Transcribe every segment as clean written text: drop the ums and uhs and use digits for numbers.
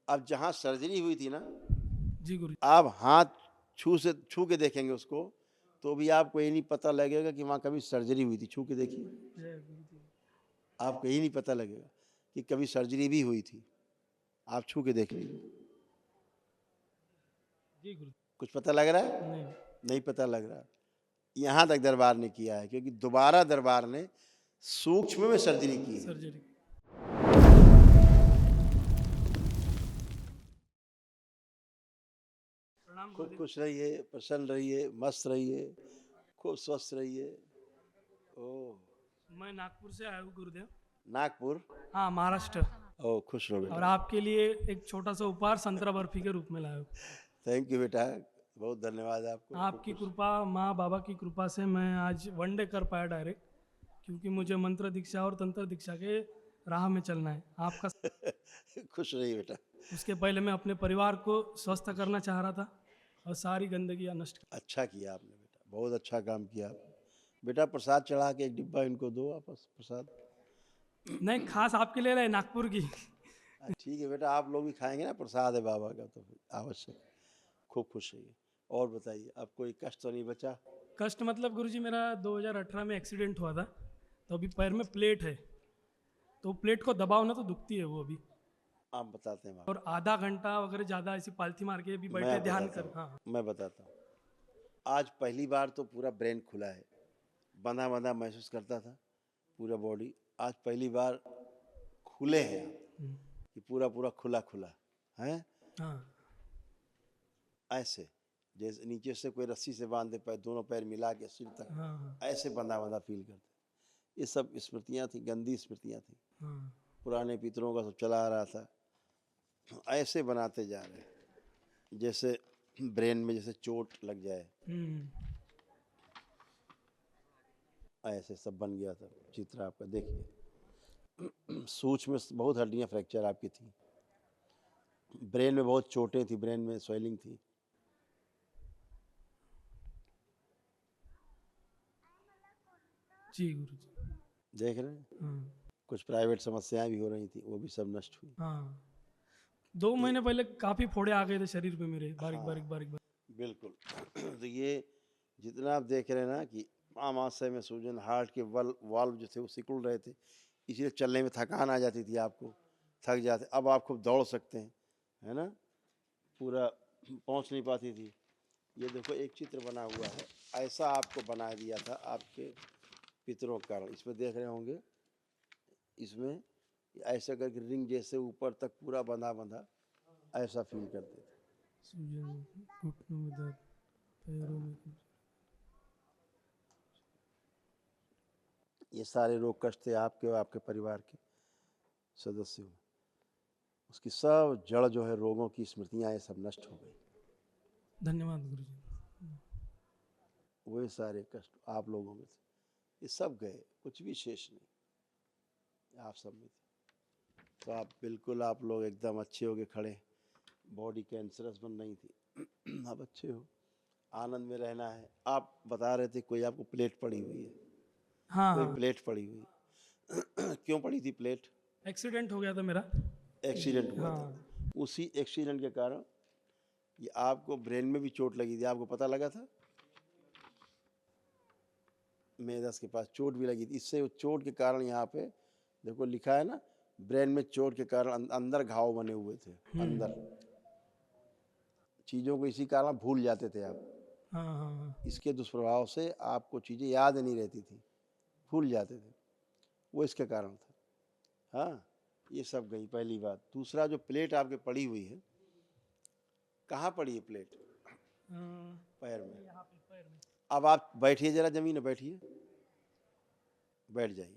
अब जहाँ सर्जरी हुई थी ना, जी गुरु आप हाथ छू के देखेंगे उसको, तो भी आपको ये नहीं पता लगेगा कि वहाँ कभी सर्जरी हुई थी। छू के देखिए, जय गुरु जी। आपको यही नहीं पता लगेगा कि कभी सर्जरी भी हुई थी। आप छू के देख लीजिए। जी गुरु। कुछ पता लग रहा है? नहीं। नहीं पता लग रहा। यहाँ तक दरबार ने किया है, क्योंकि दोबारा दरबार ने सूक्ष्म में सर्जरी की है। सर्जरी। प्रणाम खूब गुरुदेव। खुश रहिए, प्रसन्न रहिए, मस्त रहिए, खूब स्वस्थ रहिए। ओह, मैं नागपुर से आया हूँ गुरुदेव। नागपुर। हाँ, महाराष्ट्र। ओह, खुश रहो और बेटा। आपके लिए एक छोटा सा उपहार संतरा बर्फी के रूप में लाया हूँ। थैंक यू बेटा, बहुत धन्यवाद आपको। खूब आपकी खुश। कृपा, माँ बाबा की कृपा से मैं आज वनडे कर पाया डायरेक्ट, क्योंकि मुझे मंत्र दीक्षा और तंत्र दीक्षा के राह में चलना है आपका। खुश रहिए बेटा। उसके पहले मैं अपने परिवार को स्वस्थ करना चाह रहा था और सारी गंदगी नष्ट कर। अच्छा किया आपने बेटा, बहुत अच्छा काम किया आपने। बेटा प्रसाद चढ़ा के एक डिब्बा इनको दो आपस प्रसाद। नहीं, खास आपके लिए रहे नागपुर की। ठीक है बेटा, आप लोग भी खाएंगे ना, प्रसाद है बाबा का, तो फिर आवश्यक। खूब खुश रहिए। और बताइए, अब कोई कष्ट तो नहीं बचा? कष्ट मतलब गुरुजी, मेरा 2018 में एक्सीडेंट हुआ था, तो अभी पैर में प्लेट है, तो प्लेट को दबाओ ना तो दुखती है वो अभी। आप बताते हैं और आपको। आधा घंटा वगैरह ज़्यादा ऐसी पालथी मार के भी मैं बैठे ध्यान बताता कर। हाँ हाँ। हूँ, मैं बताता हूँ। आज पहली बार तो पूरा ब्रेन खुला है, बंधा बंधा महसूस करता था पूरा बॉडी। आज पहली बार खुले हैं आप, कि पूरा पूरा खुला खुला है। हाँ ऐसे जैसे नीचे से कोई रस्सी से बांधे पैर, दोनों पैर मिला के सिर तक, हाँ हाँ ऐसे बंधा बंधा फील करते। ये सब स्मृतियाँ थी, गंदी स्मृतियाँ थी। हाँ। पुराने पितरों का सब चला आ रहा था। ऐसे बनाते जा रहे हैं जैसे ब्रेन में जैसे चोट लग जाए, ऐसे सब बन गया था चित्र आपका। देखिए, सूक्ष्म में बहुत हड्डियां फ्रैक्चर आपकी थी, ब्रेन में बहुत चोटें थी, ब्रेन में स्वेलिंग थी। जी गुरु जी। देख रहे हैं, हाँ कुछ प्राइवेट समस्याएं भी हो रही थी, वो भी सब नष्ट हुई। हाँ। 2 महीने पहले काफ़ी फोड़े आ गए थे शरीर पे मेरे, बारीक हाँ, बारीक बारीक बारीक। बिल्कुल। तो ये जितना आप देख रहे हैं ना कि आमाशय में सूजन, हार्ट के वाल्व जो थे वो सिकुड़ रहे थे, इसलिए चलने में थकान आ जाती थी आपको, थक जाते। अब आप खूब दौड़ सकते हैं, है ना, पूरा पहुंच नहीं पाती थी। ये देखो एक चित्र बना हुआ है, ऐसा आपको बना दिया था आपके पितरों के कारण। इसमें देख रहे होंगे, इसमें ऐसा करके रिंग जैसे ऊपर तक पूरा बंधा बंधा ऐसा फील करते थे। सूजन, घुटनों में दर्द, पैरों में कुछ। ये सारे रोग कष्ट थे आपके और आपके परिवार के सदस्यों में। उसकी सब जड़ जो है रोगों की स्मृतियां, ये सब नष्ट हो गई। धन्यवाद गुरु जी। वही सारे कष्ट आप लोगों में थे, ये सब गए, कुछ भी शेष नहीं, आप सब में थे। तो आप बिल्कुल, आप लोग एकदम अच्छे हो के खड़े। बॉडी कैंसरस बन रही थी, अब अच्छे हो, आनंद में रहना है। आप बता रहे थे कोई आपको प्लेट पड़ी हुई है, हाँ कोई हाँ। प्लेट पड़ी हुई है। क्यों पड़ी थी प्लेट? एक्सीडेंट हो गया था मेरा। एक्सीडेंट हुआ था, हाँ। उसी एक्सीडेंट के कारण ये आपको ब्रेन में भी चोट लगी थी, आपको पता लगा था? मेदस के पास चोट भी लगी थी। इससे चोट के कारण यहाँ पे देखो लिखा है ना, ब्रेन में चोट के कारण अंदर घाव बने हुए थे। अंदर चीज़ों को इसी कारण भूल जाते थे आप। हाँ हाँ हाँ। इसके दुष्प्रभाव से आपको चीज़ें याद नहीं रहती थी, भूल जाते थे, वो इसके कारण था। हाँ, ये सब गई पहली बात। दूसरा, जो प्लेट आपके पड़ी हुई है, कहाँ पड़ी है प्लेट? पैर में। यहाँ पे पैर में। अब आप बैठिए, जरा जमीन में बैठिए, बैठ जाइए।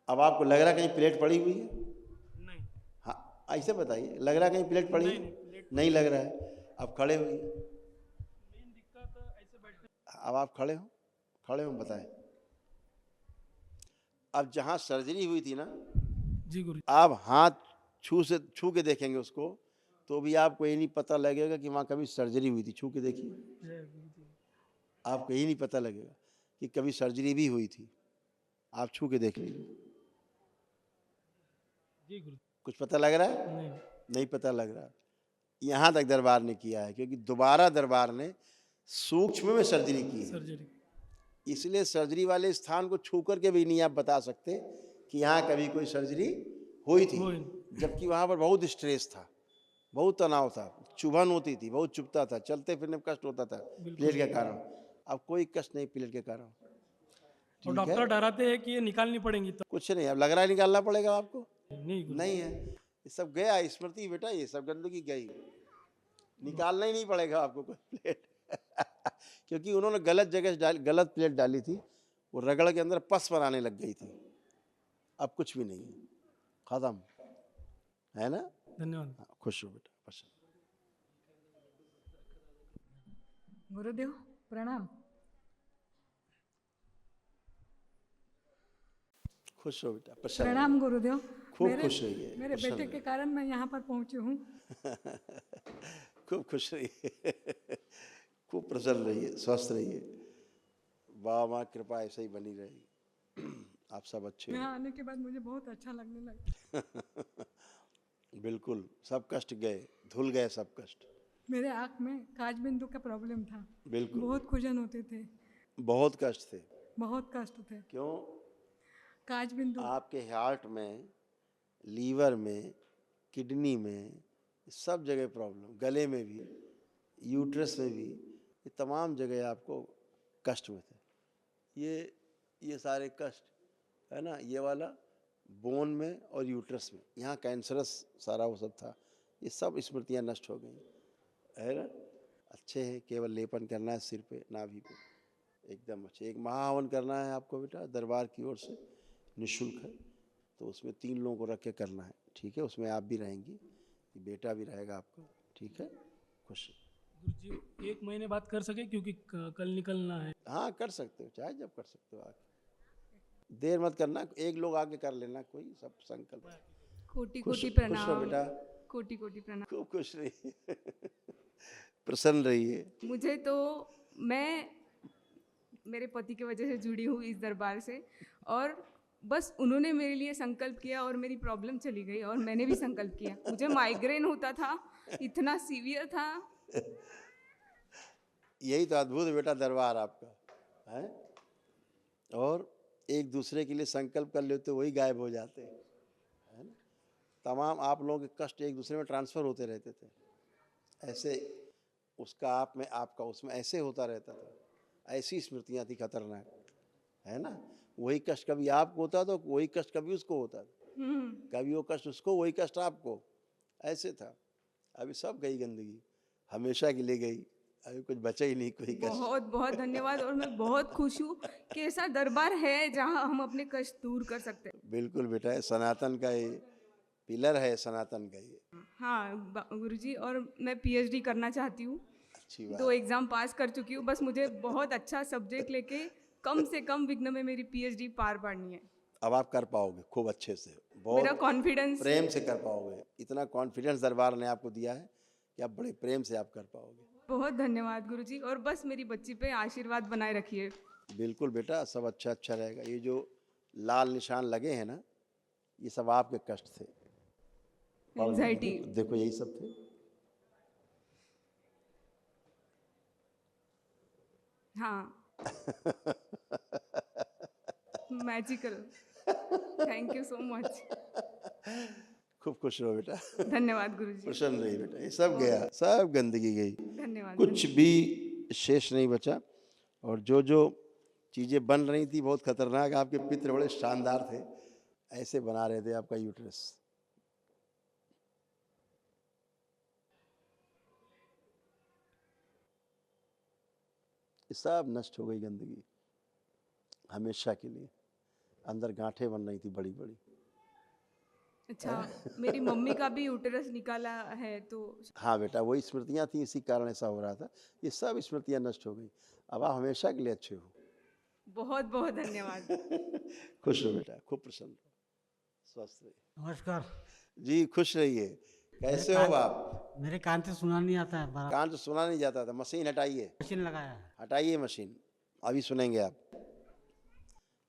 अब आपको लग रहा है कहीं प्लेट पड़ी हुई है? नहीं हाँ, ऐसे बताइए, लग रहा है कहीं प्लेट पड़ी नहीं है? नहीं, प्लेट तो नहीं लग रहा है। अब खड़े हुई, मेन दिक्कत ऐसे बैठने। अब आप खड़े हो, खड़े हो बताएं। अब जहाँ सर्जरी हुई थी ना, जी गुरु। आप हाथ छू के देखेंगे उसको, तो भी आपको ये नहीं पता लगेगा कि वहाँ कभी सर्जरी हुई थी। छू के देखिए, जय गुरु जी। आपको यही नहीं पता लगेगा कि कभी सर्जरी भी हुई थी। आप छू के देख लीजिए। जी गुरु। कुछ पता लग रहा है? नहीं। नहीं पता लग रहा। यहाँ तक दरबार ने किया है, क्योंकि दोबारा दरबार ने सूक्ष्म में सर्जरी की है। सर्जरी। इसलिए सर्जरी वाले स्थान को छू करके भी नहीं आप बता सकते कि यहाँ कभी कोई सर्जरी हुई थी, हुई नहीं। जबकि वहाँ पर बहुत स्ट्रेस था, बहुत तनाव था, चुभन होती थी, बहुत चुभता था, चलते फिरने में कष्ट होता था प्लेट के कारण। अब कोई कष्ट नहीं प्लेट के कारण। और ठीक डॉक्टर है, डराते हैं कि ये निकालनी पड़ेंगी, तो कुछ नहीं, अब लग रहा है निकालना पड़ेगा आपको। नहीं गुरुजी। नहीं है, ये सब गया स्मृति बेटा, ये सब गंदगी गई, निकालना ही नहीं पड़ेगा आपको कोई प्लेट क्योंकि उन्होंने गलत जगह गलत प्लेट डाली थी, वो रगड़ के अंदर पस बनाने लग गई थी। अब कुछ भी नहीं है, खत्म है ना। धन्यवाद। हाँ, खुश हो बेटा, खुश हो। गुरुदेव प्रणाम। खुश हो बेटा, प्रसन्न प्रणाम गुरुदेव। खूब खुश रहिए, मेरे प्रसन्न बेटे के कारण मैं यहाँ पर पहुँची हूँ। खूब खुश रहिए खूब प्रसन्न रहिए, स्वस्थ रहिए, बाबा माँ कृपा ऐसे ही बनी रहेगी। आप सब अच्छे यहाँ हो। आने के बाद मुझे बहुत अच्छा लगने लगा। बिल्कुल, सब कष्ट गए, धुल गए सब कष्ट। मेरे आँख में काज बिंदु का प्रॉब्लम था, बिल्कुल, बहुत खुजन होते थे, बहुत कष्ट थे। बहुत कष्ट थे। क्यों? काज बिंदु आपके हार्ट में, लीवर में, किडनी में, सब जगह प्रॉब्लम, गले में भी, यूट्रस में भी, ये तमाम जगह आपको कष्ट में थे। ये सारे कष्ट है ना, ये वाला बोन में और यूट्रस में, यहाँ कैंसरस सारा वो सब था, ये सब स्मृतियाँ नष्ट हो गई, है ना। अच्छे हैं, केवल लेपन करना है सिर पे, नाभि पे, एकदम अच्छे। एक महाहवन करना है आपको बेटा, दरबार की ओर से निःशुल्क है, तो उसमें 3 लोगों को रख के करना है, ठीक है। उसमें आप भी रहेंगी, बेटा भी रहेगा आपका, ठीक है। खुश। गुरुजी 1 महीने बाद कर सके, क्योंकि कल निकलना है। हाँ, कर सकते हो, चाहे जब कर सकते हो आके, देर मत करना, एक लोग आके कर लेना, कोई सब संकल्प। कोटि खुश कोटि खुश रहो प्रणाम। बेटा, कोटि कोटि प्रणाम। खूब खुश रहिए प्रसन्न रहिए। मुझे तो, मैं मेरे पति की वजह से जुड़ी हूँ इस दरबार से, और बस उन्होंने मेरे लिए संकल्प किया और मेरी प्रॉब्लम चली गई, और मैंने भी संकल्प किया। मुझे माइग्रेन होता था, इतना सीवियर था। यही तो अद्भुत बेटा दरबार आपका है। और एक दूसरे के लिए संकल्प कर लेते, वही गायब हो जाते हैं, है ना। तमाम आप लोगों के कष्ट एक दूसरे में ट्रांसफ़र होते रहते थे, ऐसे उसका आप में, आपका उसमें, ऐसे होता रहता था। ऐसी स्मृतियाँ थी खतरनाक, है ना। वही कष्ट कभी आपको होता तो वही कष्ट कभी उसको होता था, कभी वो कष्ट उसको, वही कष्ट आपको, ऐसे था। अभी सब गई गंदगी, हमेशा के लिए गई, अभी कुछ बचा ही नहीं कोई कष्ट। बहुत बहुत धन्यवाद, और मैं बहुत खुश हूँ कि ऐसा दरबार है जहाँ हम अपने कष्ट दूर कर सकते हैं। बिल्कुल बेटा, ये सनातन का ये पिलर है, सनातन का ये। हाँ गुरुजी, और मैं पीएचडी करना चाहती हूँ। अच्छी बात। 2 एग्ज़ाम पास कर चुकी हूँ, बस मुझे बहुत अच्छा सब्जेक्ट लेके कम से कम विघ्न में मेरी पीएचडी पार पाड़नी है। अब आप कर पाओगे खूब अच्छे से, मेरा बहुत कॉन्फिडेंस, प्रेम से कर पाओगे। इतना कॉन्फिडेंस दरबार ने आपको दिया है कि आप बड़े प्रेम से आप कर पाओगे। बहुत धन्यवाद गुरुजी, और बस मेरी बच्ची पे आशीर्वाद बनाए रखिए। बिल्कुल बेटा, सब अच्छा अच्छा रहेगा। ये जो लाल निशान लगे हैं ना, ये सब आपके कष्ट थे। एंजाइटी, देखो यही सब थे। हाँ magical. Thank you so much. खूब खुश रहो बेटा धन्यवाद गुरुजी। प्रसन्न रहिए बेटा। ये सब गया, सब गंदगी गई, धन्यवाद। कुछ भी शेष नहीं बचा। और जो जो चीज़ें बन रही थी बहुत खतरनाक, आपके पित्र बड़े शानदार थे, ऐसे बना रहे थे आपका यूट्रस। ये सब नष्ट हो गई गंदगी हमेशा के लिए। अंदर गांठें बन रही थी बड़ी बड़ी। अच्छा, मेरी मम्मी का भी यूटेरस निकाला है, तो हाँ बेटा, वही स्मृतियाँ थी, इसी कारण ऐसा हो रहा था। ये सब स्मृतियाँ नष्ट हो गई, अब आप हमेशा के लिए अच्छे हो। बहुत बहुत धन्यवाद। खुश रहो बेटा, खूब प्रसन्न रहो, स्वस्थ रहिए। नमस्कार। जी खुश रहिए। कैसे हो आप? मेरे कान से सुना नहीं आता है, बड़ा कान से सुना नहीं जाता था। मशीन हटाइए, मशीन लगाया है। हटाइए मशीन, अभी सुनेंगे आप।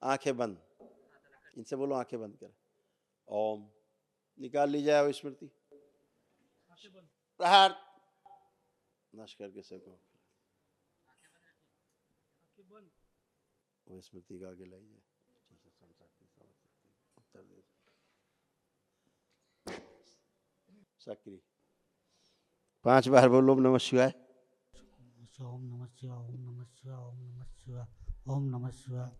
आंखें बंद, इनसे बोलो आंखें बंद कर। ओम, निकाल ली जाए वो स्मृति। प्रहार नष्ट करके सको। वो स्मृति का आगे लाइए। उत्तर दे सक्रिय 5 बार बोलो नमः शिवाय। ओम नमः शिवाय, ओम नमः शिवाय, ओम नमः शिवाय, ओम नमः शिवाय,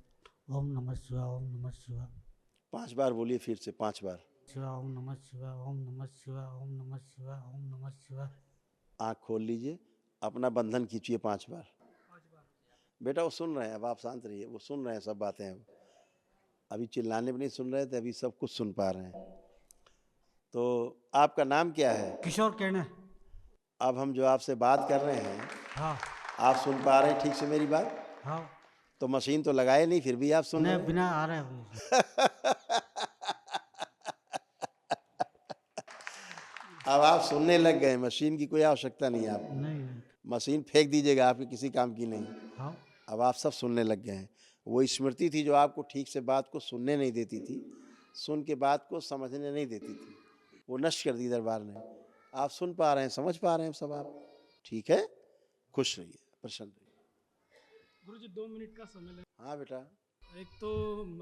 ओम नमः शिवाय, ओम नमः शिवाय। 5 बार बोलिए फिर से 5 बार। शिवाय, ओम नमः शिवाय, ओम नमः शिवाय, ओम नमः शिवाय, ओम नमः शिवाय। आँख खोल लीजिए, अपना बंधन खींचिए 5 बार। बेटा वो सुन रहे हैं, अब आप शांत रहिए, वो सुन रहे हैं सब बातें। अब अभी चिल्लाने में नहीं सुन रहे थे, अभी सब कुछ सुन पा रहे हैं। तो आपका नाम क्या है? किशोर कहना। अब हम जो आपसे बात कर रहे हैं, हाँ आप सुन पा रहे हैं ठीक से मेरी बात? हाँ। तो मशीन तो लगाए नहीं, फिर भी आप सुन रहे नहीं, हैं। बिना आ रहा है। अब आप सुनने लग गए, मशीन की कोई आवश्यकता नहीं है आपको। नहीं। मशीन फेंक दीजिएगा, आपके किसी काम की नहीं। हाँ अब आप सब सुनने लग गए हैं। वो स्मृति थी जो आपको ठीक से बात को सुनने नहीं देती थी, सुन के बात को समझने नहीं देती थी, वो नष्ट कर दी दरबार ने। आप सुन पा रहे हैं, समझ पा रहे हैं सब आप। ठीक है, खुश रहिए, प्रसन्न रहिए। गुरुजी 2 मिनट का समय ले। हाँ बेटा। एक तो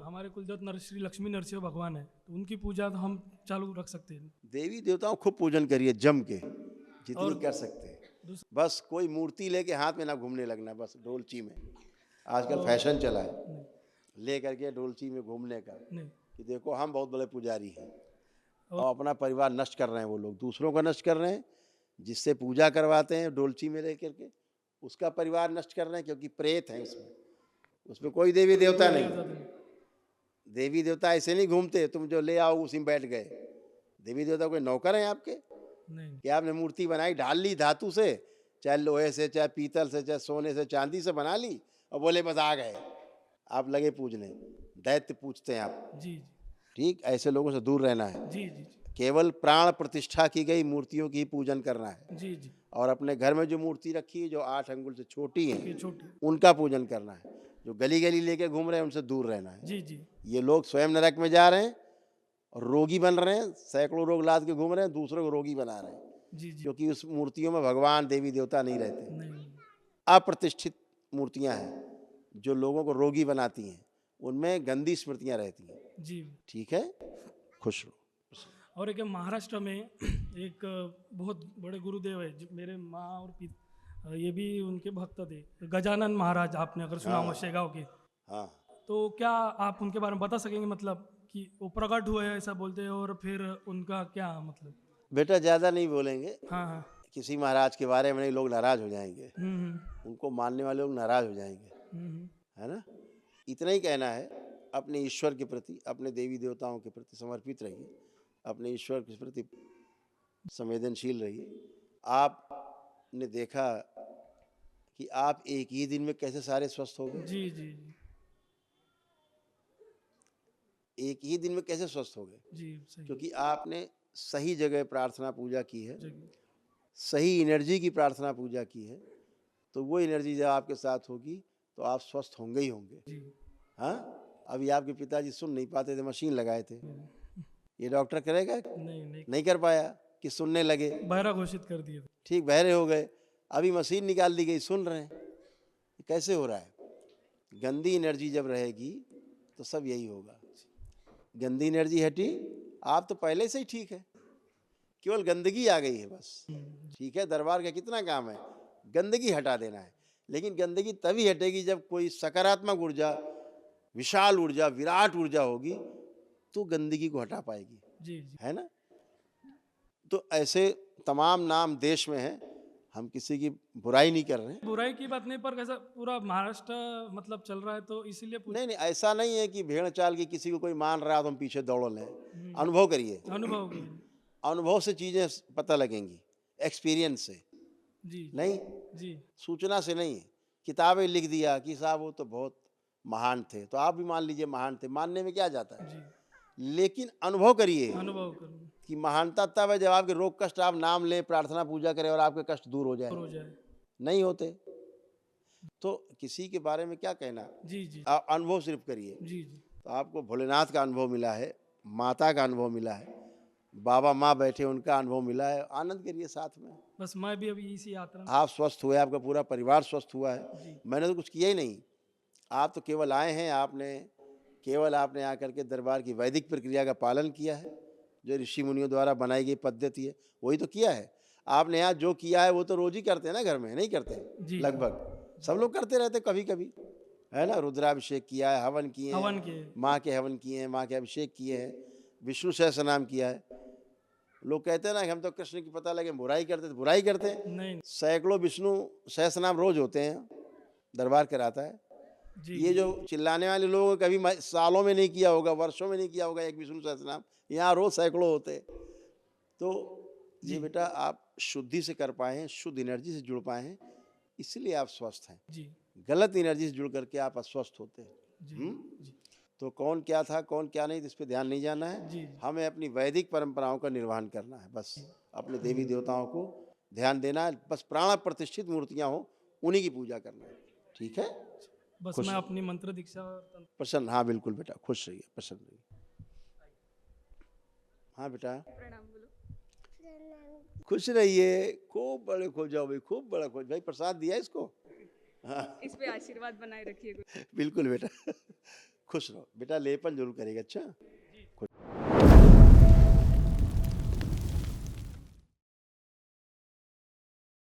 हमारे कुलदेवता श्री लक्ष्मी नरसिंह भगवान है, तो उनकी पूजा तो हम चालू रख सकते हैं। देवी देवताओं खूब पूजन करिए जम के, जितनी और कर सकते हैं। दूस- बस कोई मूर्ति लेके हाथ में ना घूमने लगना, बस डोलची में। आजकल फैशन चला है नहीं, ले करके डोलची में घूमने का, नहीं। कि देखो हम बहुत बड़े पुजारी हैं। और अपना परिवार नष्ट कर रहे हैं वो लोग, दूसरों का नष्ट कर रहे हैं। जिससे पूजा करवाते हैं डोलची में ले करके, उसका परिवार नष्ट कर रहे हैं, क्योंकि प्रेत है उसमें कोई देवी देवता नहीं। देवी देवता ऐसे नहीं घूमते, तुम जो ले आओ उसी में बैठ गए। देवी देवता कोई नौकर हैं आपके? नहीं, कि आपने मूर्ति बनाई, ढाल ली धातु से, चाहे लोहे से, चाहे पीतल से, चाहे सोने से, चांदी से बना ली, और बोले बस आ गए। आप लगे पूजने, दैत्य पूजते हैं आप। जी जी ठीक, ऐसे लोगों से दूर रहना है। जी जी केवल प्राण प्रतिष्ठा की गई मूर्तियों की ही पूजन करना है। जी जी। और अपने घर में जो मूर्ति रखी है, जो 8 अंगुल से छोटी ये है, छोटी। उनका पूजन करना है। जो गली गली लेके घूम रहे हैं उनसे दूर रहना है। जी जी ये लोग स्वयं नरक में जा रहे हैं और रोगी बन रहे हैं, सैकड़ों रोग लाद के घूम रहे हैं, दूसरों को रोगी बना रहे हैं। जी जी। क्योंकि उस मूर्तियों में भगवान देवी देवता नहीं रहते, नहीं। अप्रतिष्ठित मूर्तियां हैं जो लोगों को रोगी बनाती हैं, उनमें गंदी स्मृतियां रहती हैं। जी। ठीक है, खुश रहो। और एक महाराष्ट्र में एक बहुत बड़े गुरुदेव है, मेरे माँ और ये भी उनके भक्त थे, गजानन महाराज, आपने अगर सुना हो शेगांव के। हाँ, तो क्या आप उनके बारे में बता सकेंगे, मतलब कि वो प्रकट हुए हैं ऐसा बोलते हैं, और फिर उनका क्या मतलब? बेटा ज़्यादा नहीं बोलेंगे हाँ हाँ। किसी महाराज के बारे में, नहीं लोग नाराज हो जाएंगे, हम्म उनको मानने वाले लोग नाराज हो जाएंगे, हम्म है ना। इतना ही कहना है, अपने ईश्वर के प्रति, अपने देवी देवताओं के प्रति समर्पित रहिए, अपने ईश्वर के प्रति संवेदनशील रहिए। आपने देखा कि आप एक ही दिन में कैसे सारे स्वस्थ हो गए, जी जी जी एक ही दिन में कैसे स्वस्थ हो गए, जी। सही। क्योंकि आपने सही जगह प्रार्थना पूजा की है, जी सही एनर्जी की प्रार्थना पूजा की है। तो वो एनर्जी जब आपके साथ होगी तो आप स्वस्थ होंगे ही होंगे। जी। हाँ, अभी आपके पिताजी सुन नहीं पाते थे, मशीन लगाए थे, ये डॉक्टर करेगा? नहीं नहीं, नहीं कर पाया कि सुनने लगे, बहरा घोषित कर दिए थे। ठीक, बहरे हो गए। अभी मशीन निकाल दी गई, सुन रहे हैं। कैसे हो रहा है? गंदी एनर्जी जब रहेगी तो सब यही होगा। गंदी एनर्जी हटी, आप तो पहले से ही ठीक है, केवल गंदगी आ गई है बस। ठीक है, दरबार का कितना काम है, गंदगी हटा देना है। लेकिन गंदगी तभी हटेगी जब कोई सकारात्मक ऊर्जा, विशाल ऊर्जा, विराट ऊर्जा होगी, तो गंदगी को हटा पाएगी, जी जी है ना। तो ऐसे तमाम नाम देश में हैं, हम किसी की बुराई नहीं कर रहे हैं। बुराई की बात नहीं, पर कैसा पूरा महाराष्ट्र मतलब चल रहा है, तो इसीलिए नहीं नहीं, ऐसा नहीं है कि भेड़ चाल की किसी को कोई मान रहा है तो हम पीछे दौड़ लें। अनुभव करिए, अनुभव की। अनुभव से चीज़ें पता लगेंगी, एक्सपीरियंस से जी नहीं, जी सूचना से नहीं। किताबें लिख दिया कि साहब वो तो बहुत महान थे, तो आप भी मान लीजिए महान थे, मानने में क्या जाता है। जी। लेकिन अनुभव करिए अनुभव करूँ कि महानता तब है जब आपके रोग कष्ट आप नाम लें, प्रार्थना पूजा करें और आपके कष्ट दूर हो जाए। हो जाए। नहीं होते तो किसी के बारे में क्या कहना, जी जी आप अनुभव सिर्फ करिए। जी जी तो आपको भोलेनाथ का अनुभव मिला है, माता का अनुभव मिला है, बाबा माँ बैठे, उनका अनुभव मिला है, आनंद करिए साथ में। बस मैं भी अभी इसी यात्रा में। आप स्वस्थ हुए, आपका पूरा परिवार स्वस्थ हुआ है। मैंने तो कुछ किया ही नहीं, आप तो केवल आए हैं, आपने आकर के दरबार की वैदिक प्रक्रिया का पालन किया है, जो ऋषि मुनियों द्वारा बनाई गई पद्धति है वही तो किया है। आपने यहाँ जो किया है वो तो रोज ही करते हैं ना, घर में नहीं करते हैं? जी। लगभग सब लोग करते रहते कभी कभी, है ना। रुद्राभिषेक किया है, हवन किए हैं, हवन किए। माँ के हवन किए हैं, माँ के अभिषेक किए हैं, विष्णु सहस्त्र नाम किया है। लोग कहते हैं ना कि हम तो कृष्ण की पता लगे बुराई करते, तो बुराई करते हैं। नहीं सैकड़ों विष्णु सहस्त्र नाम रोज होते हैं, दरबार कराता है। जी। ये जो चिल्लाने वाले लोग कभी सालों में नहीं किया होगा, वर्षों में नहीं किया होगा एक विष्णु सहस्त्र नाम, यहाँ रोज सैकड़ों होते। तो ये बेटा आप शुद्धि से कर पाए हैं, शुद्ध एनर्जी से जुड़ पाए हैं, इसलिए आप स्वस्थ हैं। जी। गलत एनर्जी से जुड़ करके आप अस्वस्थ होते हैं। जी। जी। तो कौन क्या था, कौन क्या नहीं, इस पर ध्यान नहीं जाना है। जी। हमें अपनी वैदिक परंपराओं का निर्वहन करना है, बस अपने देवी देवताओं को ध्यान देना है, बस प्राण प्रतिष्ठित मूर्तियां हो उन्हीं की पूजा करना है। ठीक है, बस मैं अपनी मंत्र दीक्षा प्रसन्न। हाँ बिल्कुल बेटा, खुश रहिए, प्रसन्न रहिए। हाँ बेटा, प्रणाम बोलो। खुश रहिए, खूब बड़े खो जाओ भाई, खूब बड़ा खो। भाई प्रसाद दिया इसको, हाँ इस पे आशीर्वाद बनाए रखिए। बिल्कुल बेटा। खुश रहो बेटा, लेपन जरूर करेगा। अच्छा खुश।